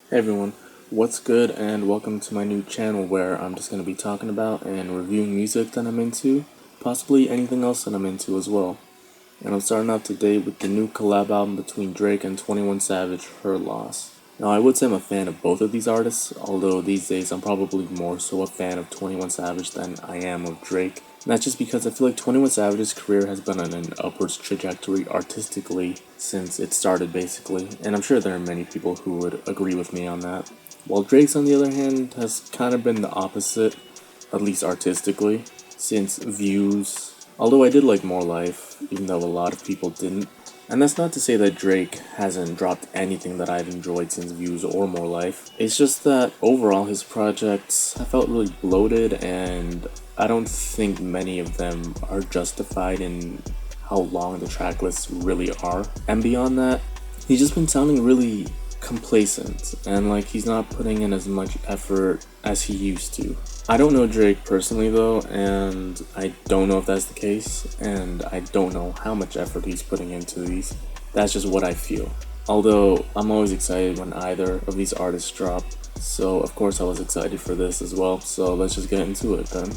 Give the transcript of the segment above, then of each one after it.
Hey everyone, what's good and welcome to my new channel where I'm just going to be talking about and reviewing music that I'm into, possibly anything else that I'm into as well. And I'm starting off today with the new collab album between Drake and 21 Savage, Her Loss. Now I would say I'm a fan of both of these artists, although these days I'm probably more so a fan of 21 Savage than I am of Drake. And that's just because I feel like 21 Savage's career has been on an upwards trajectory artistically since it started basically, and I'm sure there are many people who would agree with me on that. While Drake's on the other hand has kind of been the opposite, at least artistically, since Views, although I did like More Life, even though a lot of people didn't. And that's not to say that Drake hasn't dropped anything that I've enjoyed since Views or More Life. It's just that overall his projects have felt really bloated, and I don't think many of them are justified in how long the track lists really are. And beyond that, he's just been sounding really complacent, and like he's not putting in as much effort as he used to. I don't know Drake personally though, and I don't know if that's the case, and I don't know how much effort he's putting into these. That's just what I feel. Although I'm always excited when either of these artists drop, so of course I was excited for this as well, so let's just get into it then.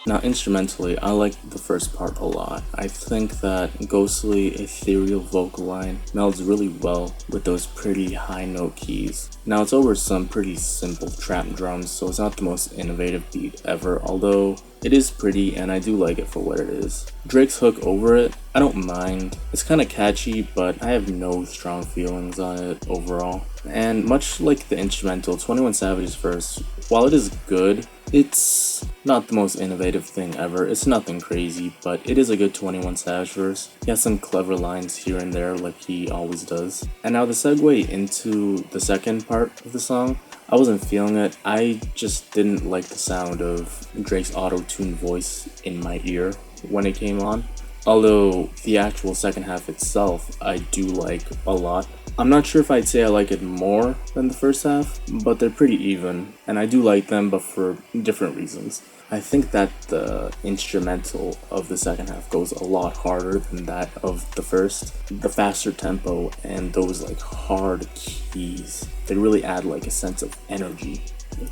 Now, instrumentally, I like the first part a lot. I think that ghostly, ethereal vocal line melds really well with those pretty high note keys. Now, it's over some pretty simple trap drums, so it's not the most innovative beat ever, although it is pretty and I do like it for what it is. Drake's hook over it, I don't mind. It's kinda catchy, but I have no strong feelings on it overall. And much like the instrumental, 21 Savage's verse, while it is good, it's not the most innovative thing ever. It's nothing crazy, but it is a good 21 Savage verse. He has some clever lines here and there like he always does. And now the segue into the second part of the song, I wasn't feeling it. I just didn't like the sound of Drake's auto-tune voice in my ear when it came on. Although the actual second half itself I do like a lot. I'm not sure if I'd say I like it more than the first half, but they're pretty even, and I do like them, but for different reasons. I think that the instrumental of the second half goes a lot harder than that of the first. The faster tempo and those like hard keys, they really add like a sense of energy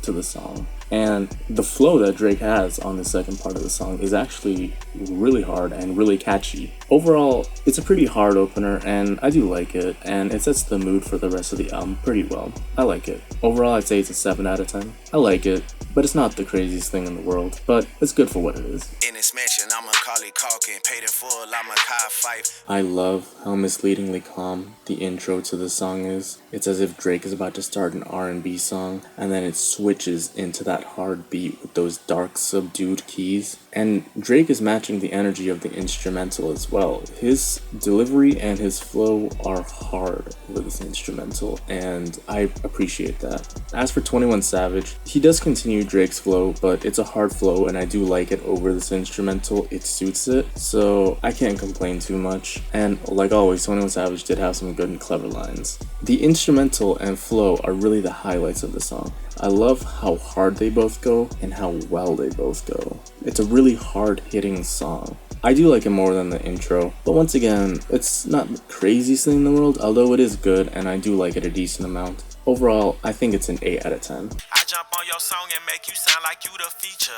to the song. And the flow that Drake has on the second part of the song is actually really hard and really catchy. Overall, it's a pretty hard opener and I do like it, and it sets the mood for the rest of the album pretty well. I like it. Overall, I'd say it's a 7 out of 10. I like it, but it's not the craziest thing in the world, but it's good for what it is. In this mansion, I'm a Macaulay Culkin, paid in full, I'm a Kai Fife. I love how misleadingly calm the intro to the song is. It's as if Drake is about to start an R&B song, and then it switches into that hard beat with those dark, subdued keys. And Drake is matching the energy of the instrumental as well. His delivery and his flow are hard with this instrumental, and I appreciate that. As for 21 Savage, he does continue Drake's flow, but it's a hard flow and I do like it over this instrumental. It suits it, so I can't complain too much. And like always, 21 Savage did have some good and clever lines. The instrumental and flow are really the highlights of the song. I love how hard they both go and how well they both go. It's a really hard-hitting song. I do like it more than the intro, but once again, it's not the craziest thing in the world, although it is good and I do like it a decent amount. Overall, I think it's an 8 out of 10. I jump on your song and make you sound like you the feature.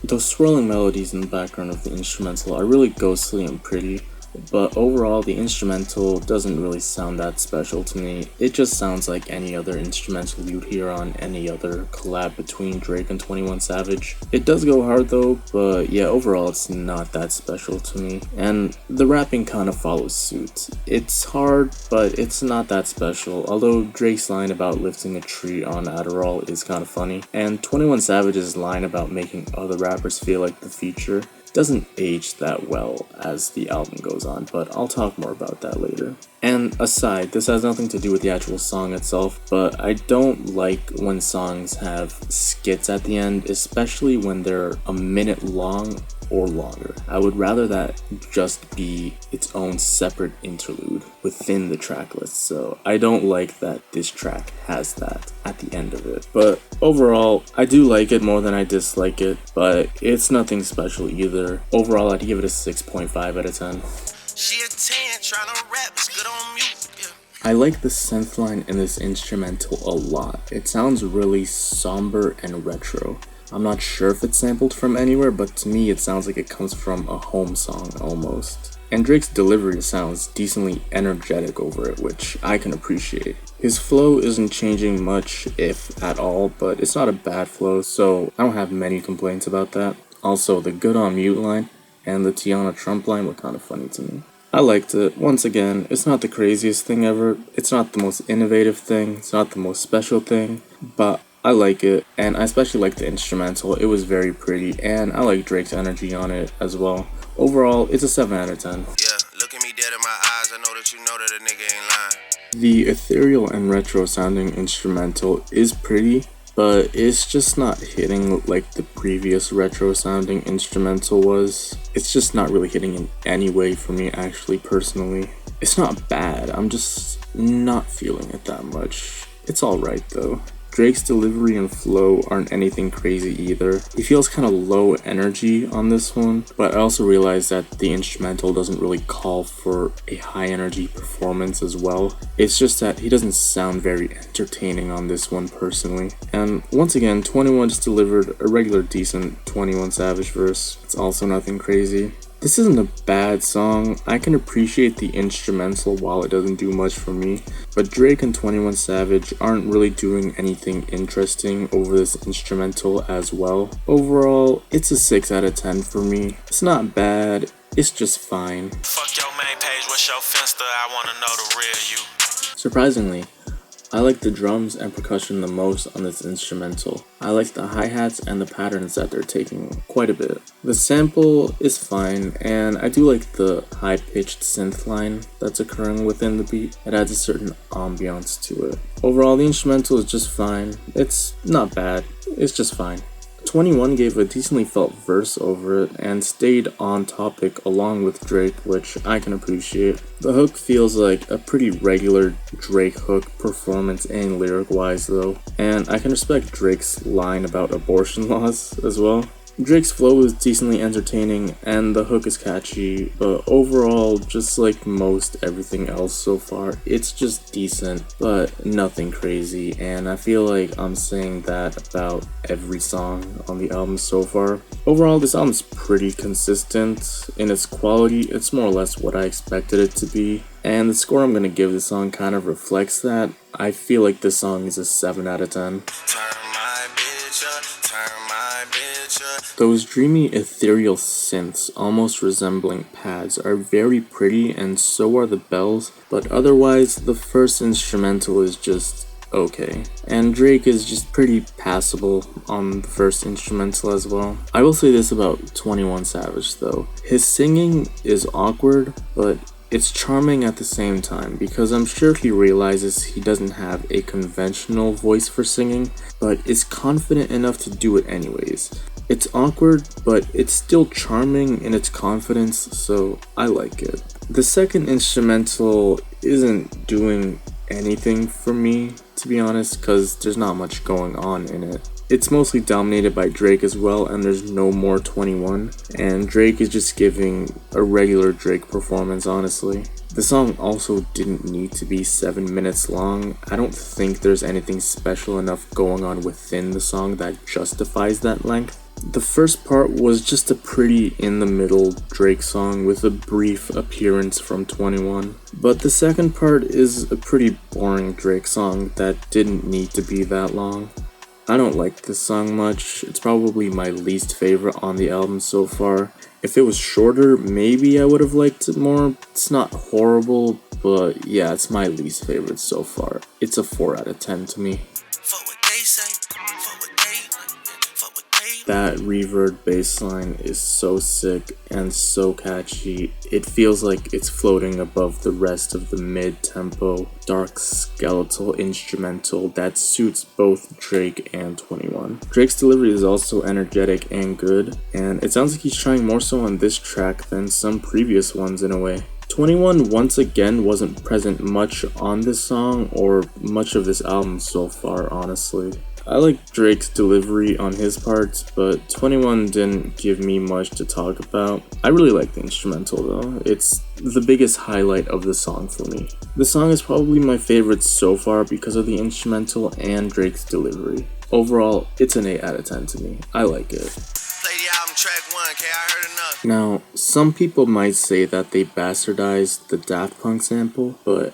Those swirling melodies in the background of the instrumental are really ghostly and pretty. But overall, the instrumental doesn't really sound that special to me. It just sounds like any other instrumental you'd hear on any other collab between Drake and 21 Savage. It does go hard though, but yeah, overall it's not that special to me. And the rapping kind of follows suit. It's hard, but it's not that special, although Drake's line about lifting a tree on Adderall is kind of funny. And 21 Savage's line about making other rappers feel like the feature doesn't age that well as the album goes on, but I'll talk more about that later. And aside, this has nothing to do with the actual song itself, but I don't like when songs have skits at the end, especially when they're a minute long or longer. I would rather that just be its own separate interlude within the track list, so I don't like that this track has that at the end of it. But overall, I do like it more than I dislike it, but it's nothing special either. Overall, I'd give it a 6.5 out of 10. She a 10, tryna rap, it's good on mute. Yeah. I like the synth line in this instrumental a lot. It sounds really somber and retro. I'm not sure if it's sampled from anywhere, but to me it sounds like it comes from a home song almost. And Drake's delivery sounds decently energetic over it, which I can appreciate. His flow isn't changing much, if at all, but it's not a bad flow, so I don't have many complaints about that. Also, the good on mute line and the Tiana Trump line were kind of funny to me. I liked it. Once again, it's not the craziest thing ever, it's not the most innovative thing, it's not the most special thing, but I like it, and I especially like the instrumental. It was very pretty, and I like Drake's energy on it as well. Overall, it's a 7 out of 10. Yeah, look at me dead in my eyes, I know that you know that a nigga ain't lying. The ethereal and retro sounding instrumental is pretty, but it's just not hitting like the previous retro sounding instrumental was. It's just not really hitting in any way for me actually personally. It's not bad, I'm just not feeling it that much. It's alright though. Drake's delivery and flow aren't anything crazy either. He feels kind of low energy on this one, but I also realize that the instrumental doesn't really call for a high energy performance as well. It's just that he doesn't sound very entertaining on this one personally. And once again, 21 just delivered a regular decent 21 Savage verse. It's also nothing crazy. This isn't a bad song. I can appreciate the instrumental while it doesn't do much for me, but Drake and 21 Savage aren't really doing anything interesting over this instrumental as well. Overall, it's a 6 out of 10 for me. It's not bad, it's just fine. Fuck your main page, what's your Finsta? I wanna know the real you. Surprisingly, I like the drums and percussion the most on this instrumental. I like the hi-hats and the patterns that they're taking quite a bit. The sample is fine, and I do like the high-pitched synth line that's occurring within the beat. It adds a certain ambiance to it. Overall, the instrumental is just fine. It's not bad, it's just fine. 21 gave a decently felt verse over it and stayed on topic along with Drake, which I can appreciate. The hook feels like a pretty regular Drake hook performance and lyric wise though, and I can respect Drake's line about abortion laws as well. Drake's flow is decently entertaining and the hook is catchy, but overall, just like most everything else so far, it's just decent, but nothing crazy, and I feel like I'm saying that about every song on the album so far. Overall, this album's pretty consistent in its quality. It's more or less what I expected it to be, and the score I'm gonna give this song kind of reflects that. I feel like this song is a 7 out of 10. Those dreamy ethereal synths, almost resembling pads, are very pretty and so are the bells, but otherwise the first instrumental is just okay. And Drake is just pretty passable on the first instrumental as well. I will say this about 21 Savage though. His singing is awkward, but it's charming at the same time because I'm sure he realizes he doesn't have a conventional voice for singing, but is confident enough to do it anyways. It's awkward, but it's still charming in its confidence, so I like it. The second instrumental isn't doing anything for me, to be honest, because there's not much going on in it. It's mostly dominated by Drake as well, and there's no more 21, and Drake is just giving a regular Drake performance, honestly. The song also didn't need to be 7 minutes long. I don't think there's anything special enough going on within the song that justifies that length. The first part was just a pretty in-the-middle Drake song with a brief appearance from 21. But the second part is a pretty boring Drake song that didn't need to be that long. I don't like this song much. It's probably my least favorite on the album so far. If it was shorter, maybe I would have liked it more. It's not horrible, but yeah, it's my least favorite so far. It's a 4 out of 10 to me. That reverb bass line is so sick and so catchy. It feels like it's floating above the rest of the mid-tempo, dark skeletal instrumental that suits both Drake and 21. Drake's delivery is also energetic and good, and it sounds like he's trying more so on this track than some previous ones in a way. 21 once again wasn't present much on this song or much of this album so far, honestly. I like Drake's delivery on his parts, but 21 didn't give me much to talk about. I really like the instrumental though. It's the biggest highlight of the song for me. The song is probably my favorite so far because of the instrumental and Drake's delivery. Overall, it's an 8 out of 10 to me. I like it. Play the album track 1, okay, I heard enough. Now, some people might say that they bastardized the Daft Punk sample, but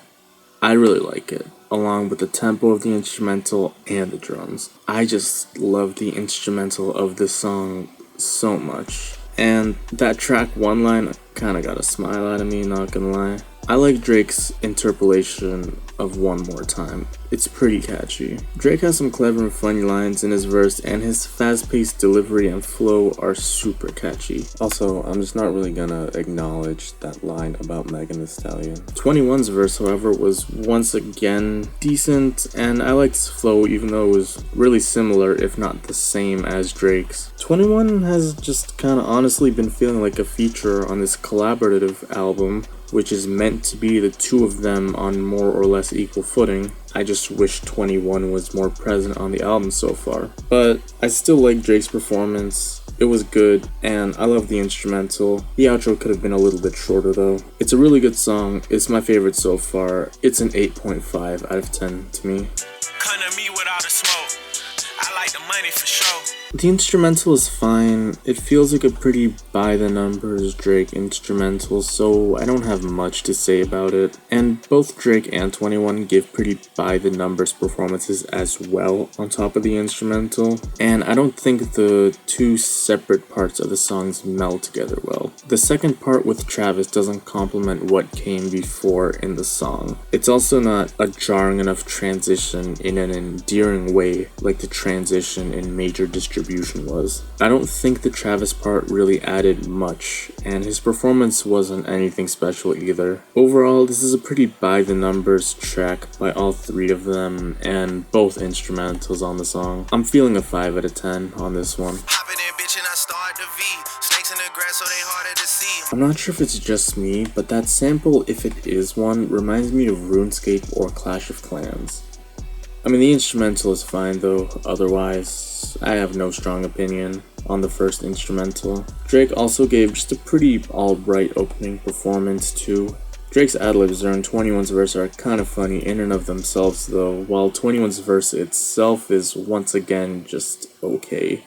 I really like it, along with the tempo of the instrumental and the drums. I just love the instrumental of this song so much. And that track 1 line kinda got a smile out of me, not gonna lie. I like Drake's interpolation of One More Time. It's pretty catchy. Drake has some clever and funny lines in his verse, and his fast-paced delivery and flow are super catchy. Also, I'm just not really gonna acknowledge that line about Megan Thee Stallion. 21's verse, however, was once again decent, and I liked his flow even though it was really similar, if not the same, as Drake's. 21 has just kinda honestly been feeling like a feature on this collaborative album, which is meant to be the two of them on more or less equal footing. I just wish 21 was more present on the album so far. But I still like Drake's performance. It was good, and I love the instrumental. The outro could have been a little bit shorter though. It's a really good song. It's my favorite so far. It's an 8.5 out of 10 to me. Come to me without a smoke. I like the money for sure. The instrumental is fine. It feels like a pretty by-the-numbers Drake instrumental, so I don't have much to say about it. And both Drake and 21 give pretty by-the-numbers performances as well on top of the instrumental. And I don't think the two separate parts of the songs meld together well. The second part with Travis doesn't complement what came before in the song. It's also not a jarring enough transition in an endearing way like the transition in Major Distribution was. I don't think the Travis part really added much, and his performance wasn't anything special either. Overall, this is a pretty by-the-numbers track by all three of them, and both instrumentals on the song. I'm feeling a 5 out of 10 on this one. I'm not sure if it's just me, but that sample, if it is one, reminds me of RuneScape or Clash of Clans. I mean, the instrumental is fine though, otherwise, I have no strong opinion on the first instrumental. Drake also gave just a pretty alright opening performance too. Drake's ad-libs during 21's verse are kind of funny in and of themselves though, while 21's verse itself is once again just okay.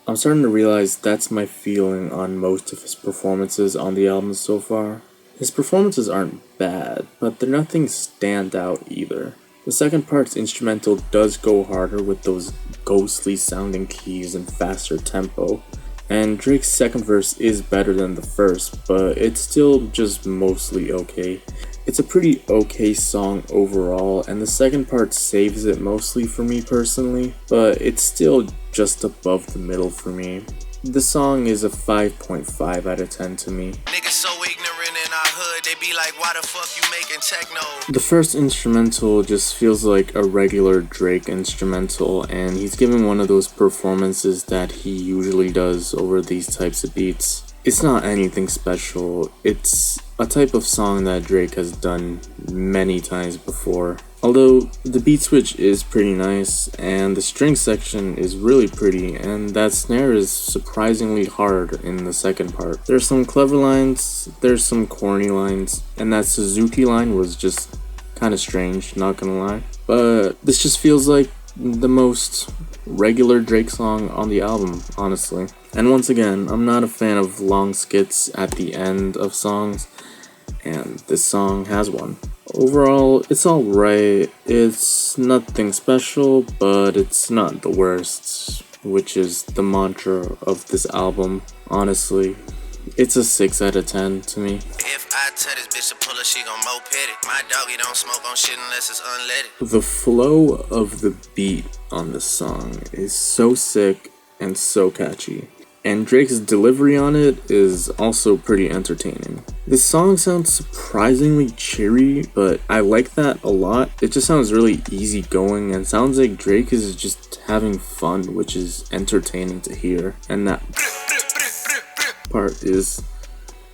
I'm starting to realize that's my feeling on most of his performances on the album so far. His performances aren't bad, but they're nothing stand out either. The second part's instrumental does go harder with those ghostly sounding keys and faster tempo, and Drake's second verse is better than the first, but it's still just mostly okay. It's a pretty okay song overall, and the second part saves it mostly for me personally, but it's still just above the middle for me. The song is a 5.5 out of 10 to me. Niggas so ignorant in our hood, they be like, why the fuck you making techno? The first instrumental just feels like a regular Drake instrumental, and he's giving one of those performances that he usually does over these types of beats. It's not anything special. It's a type of song that Drake has done many times before. Although the beat switch is pretty nice, and the string section is really pretty, and that snare is surprisingly hard in the second part. There's some clever lines, there's some corny lines, and that Suzuki line was just kind of strange, not gonna lie. But this just feels like the most regular Drake song on the album, honestly. And once again, I'm not a fan of long skits at the end of songs, and this song has one. Overall, it's alright. It's nothing special, but it's not the worst, which is the mantra of this album, honestly. It's a 6 out of 10 to me. If I tell this bitch to pull her, she gon' moped it. My doggy don't smoke on shit unless it's unleaded. The flow of the beat on this song is so sick and so catchy. And Drake's delivery on it is also pretty entertaining. This song sounds surprisingly cheery, but I like that a lot. It just sounds really easygoing and sounds like Drake is just having fun, which is entertaining to hear. And that part is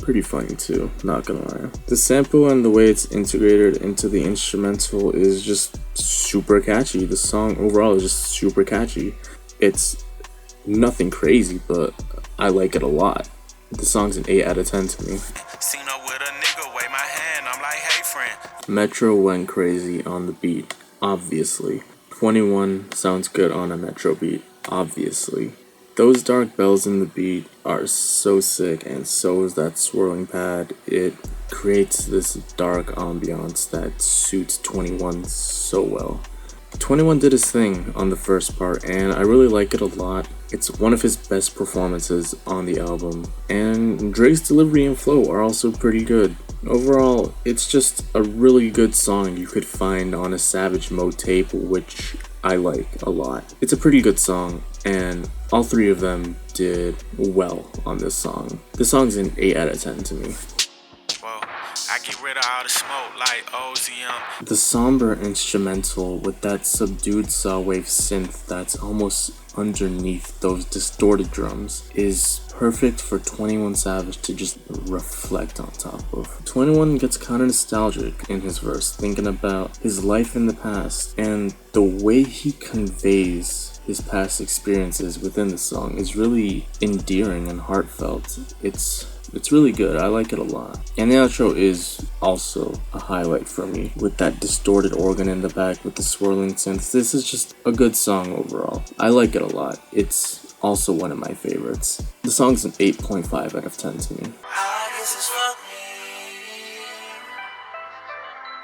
pretty funny too, not gonna lie. The sample and the way it's integrated into the instrumental is just super catchy. The song overall is just super catchy. It's nothing crazy, but I like it a lot. The song's an 8 out of 10 to me. Seen her with a nigga, wave my hand, I'm like, hey friend. Metro went crazy on the beat, obviously. 21 sounds good on a Metro beat, obviously. Those dark bells in the beat are so sick, and so is that swirling pad. It creates this dark ambiance that suits 21 so well. 21 did his thing on the first part, and I really like it a lot. It's one of his best performances on the album, and Drake's delivery and flow are also pretty good. Overall, it's just a really good song you could find on a Savage Mode tape, which I like a lot. It's a pretty good song, and all three of them did well on this song. The song's an 8 out of 10 to me. I get rid of all the smoke like OZM. The somber instrumental with that subdued saw wave synth that's almost underneath those distorted drums is perfect for 21 Savage to just reflect on top of. 21 gets kind of nostalgic in his verse, thinking about his life in the past, and the way he conveys his past experiences within the song is really endearing and heartfelt. It's really good. I like it a lot. And the outro is also a highlight for me, with that distorted organ in the back with the swirling synths. This is just a good song overall. I like it a lot. It's also one of my favorites. The song's an 8.5 out of 10 to me.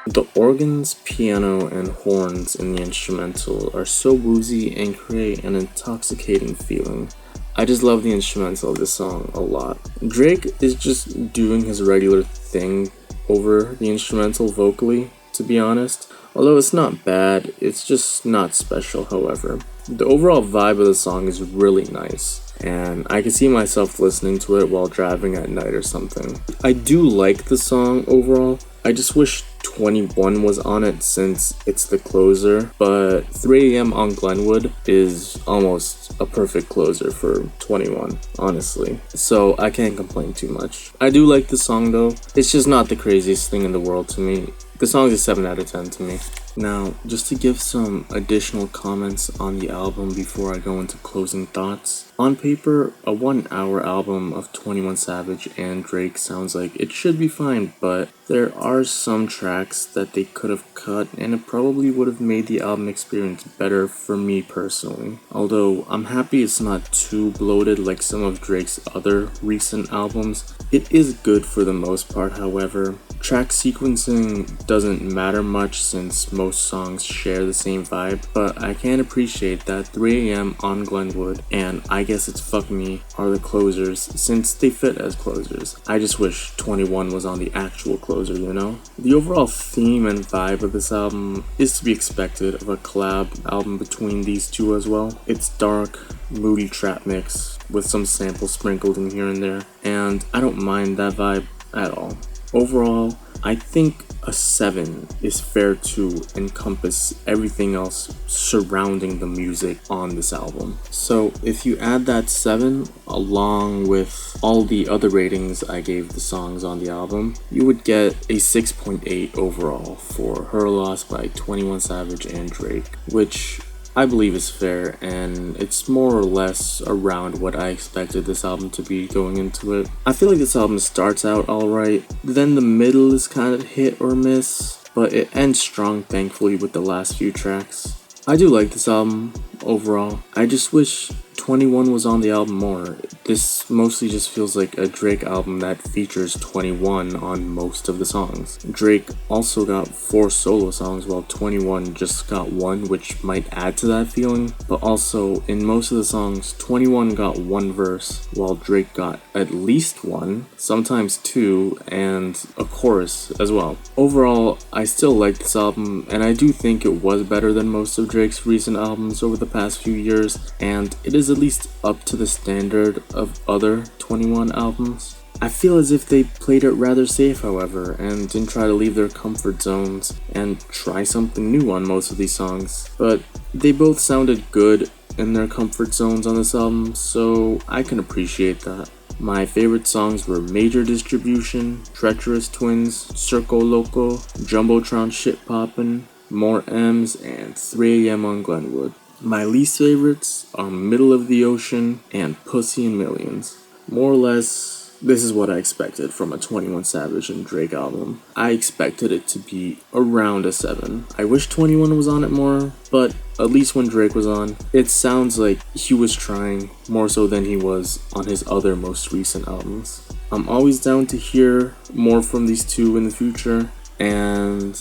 The organs, piano, and horns in the instrumental are so woozy and create an intoxicating feeling. I just love the instrumental of this song a lot. Drake is just doing his regular thing over the instrumental vocally, to be honest. Although it's not bad, it's just not special, however. The overall vibe of the song is really nice, and I can see myself listening to it while driving at night or something. I do like the song overall. I just wish 21 was on it since it's the closer, but 3 AM on Glenwood is almost a perfect closer for 21, honestly. So I can't complain too much. I do like the song though. It's just not the craziest thing in the world to me. The song is a 7 out of 10 to me. Now, just to give some additional comments on the album before I go into closing thoughts. On paper, a 1-hour album of 21 Savage and Drake sounds like it should be fine, but there are some tracks that they could have cut, and it probably would have made the album experience better for me personally. Although, I'm happy it's not too bloated like some of Drake's other recent albums. It is good for the most part, however. Track sequencing doesn't matter much since most songs share the same vibe, but I can appreciate that 3 AM on Glenwood and I Guess It's Fuck Me are the closers since they fit as closers. I just wish 21 was on the actual closer, you know? The overall theme and vibe of this album is to be expected of a collab album between these two as well. It's dark, moody trap mix with some samples sprinkled in here and there, and I don't mind that vibe at all. Overall, I think a 7 is fair to encompass everything else surrounding the music on this album. So if you add that 7 along with all the other ratings I gave the songs on the album, you would get a 6.8 overall for Her Loss by 21 Savage and Drake, which I believe is fair, and it's more or less around what I expected this album to be going into it. I feel like this album starts out alright, then the middle is kind of hit or miss, but it ends strong thankfully with the last few tracks. I do like this album overall. I just wish 21 was on the album more. This mostly just feels like a Drake album that features 21 on most of the songs. Drake also got 4 solo songs while 21 just got 1, which might add to that feeling, but also in most of the songs 21 got 1 verse while Drake got at least 1, sometimes 2, and a chorus as well. Overall, I still like this album, and I do think it was better than most of Drake's recent albums over the past few years, and it is at least up to the standard of other 21 albums. I feel as if they played it rather safe, however, and didn't try to leave their comfort zones and try something new on most of these songs. But they both sounded good in their comfort zones on this album, so I can appreciate that. My favorite songs were Major Distribution, Treacherous Twins, Circo Loco, Jumbotron Shit Poppin', More M's, and 3 AM on Glenwood. My least favorites are Middle of the Ocean and Pussy in Millions. More or less, this is what I expected from a 21 Savage and Drake album. I expected it to be around a 7. I wish 21 was on it more, but at least when Drake was on, it sounds like he was trying more so than he was on his other most recent albums. I'm always down to hear more from these two in the future, and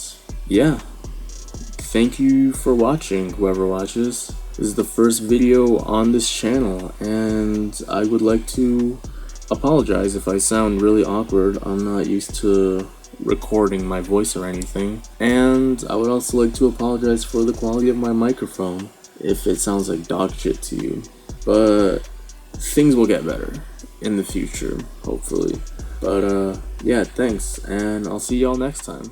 yeah. Thank you for watching, whoever watches. This is the first video on this channel, and I would like to apologize if I sound really awkward. I'm not used to recording my voice or anything. And I would also like to apologize for the quality of my microphone, if it sounds like dog shit to you. But things will get better in the future, hopefully. But yeah, thanks, and I'll see y'all next time.